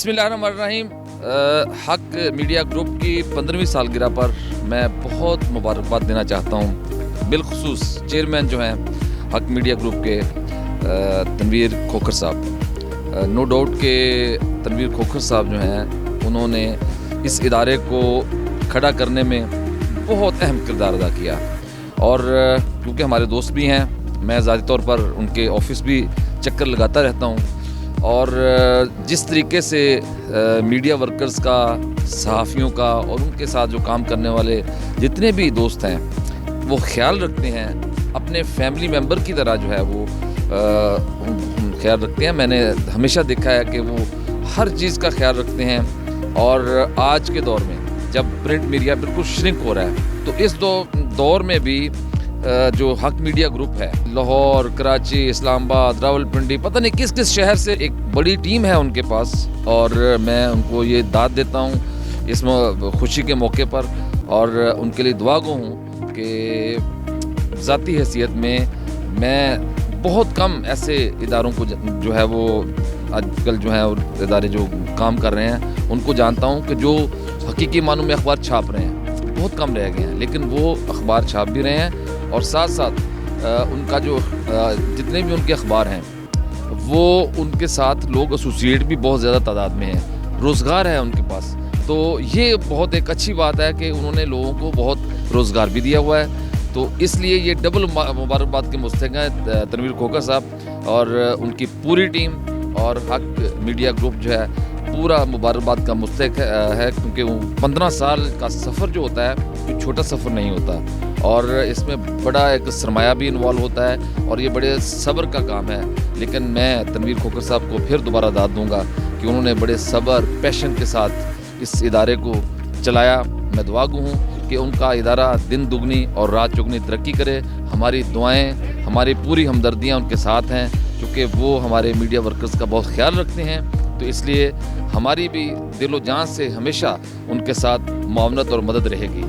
बिस्मिल्लाहिर्रहमानिर्रहीम। हक media group की 15वीं सालगिरह पर मैं बहुत मुबारकबाद देना चाहता हूँ। बिलखुसूस चेयरमैन जो हैं हक मीडिया ग्रुप के तनवीर खोखर साहब। नो डाउट के तनवीर खोखर साहब जो हैं उन्होंने इस इदारे को खड़ा करने में बहुत अहम किरदार अदा किया, और क्योंकि हमारे दोस्त भी हैं, मैं ज़ाती तौर पर उनके ऑफिस भी चक्कर लगाता रहता हूँ। और जिस तरीके से मीडिया वर्कर्स का, सहाफ़ियों का और उनके साथ जो काम करने वाले जितने भी दोस्त हैं वो ख्याल रखते हैं, अपने फैमिली मेम्बर की तरह जो है वो ख्याल रखते हैं। मैंने हमेशा देखा है कि वो हर चीज़ का ख्याल रखते हैं। और आज के दौर में जब प्रिंट मीडिया बिल्कुल श्रिंक हो रहा है, तो इस दौर में भी जो हक मीडिया ग्रुप है, लाहौर, कराची, इस्लामाबाद, रावलपिंडी, पता नहीं किस किस शहर से एक बड़ी टीम है उनके पास, और मैं उनको ये दाद देता हूँ इस खुशी के मौके पर, और उनके लिए दुआ गो हूँ कि ज़ाती हैसियत में मैं बहुत कम ऐसे इदारों को जो है वो आजकल जो है इदारे जो काम कर रहे हैं उनको जानता हूँ कि जो हकीकी मानों में अखबार छाप रहे हैं बहुत कम रह गए हैं, लेकिन वो अखबार छाप भी रहे हैं। और साथ साथ उनका जो जितने भी उनके अखबार हैं वो उनके साथ लोग एसोसिएट भी बहुत ज़्यादा तादाद में हैं, रोज़गार है उनके पास। तो ये बहुत एक अच्छी बात है कि उन्होंने लोगों को बहुत रोज़गार भी दिया हुआ है। तो इसलिए ये डबल मुबारकबाद के मुस्तहिक हैं तनवीर खोखर साहब और उनकी पूरी टीम, और हक मीडिया ग्रुप जो है पूरा मुबारकबाद का मुस्तहिक है, क्योंकि 15 साल का सफ़र जो होता है कोई छोटा सफ़र नहीं होता, और इसमें बड़ा एक सरमाया भी इन्वॉल्व होता है, और ये बड़े सब्र का काम है। लेकिन मैं तनवीर खोखर साहब को फिर दोबारा दाद दूंगा कि उन्होंने बड़े सब्र, पैशन के साथ इस इदारे को चलाया। मैं दुआ गो हूँ कि उनका इदारा दिन दुगनी और रात चौगनी तरक्की करे। हमारी दुआएं, हमारी पूरी हमदर्दियाँ उनके साथ हैं, क्योंकि वो हमारे मीडिया वर्कर्स का बहुत ख्याल रखते हैं। तो इसलिए हमारी भी दिलो जान से हमेशा उनके साथ मुआवनत और मदद रहेगी।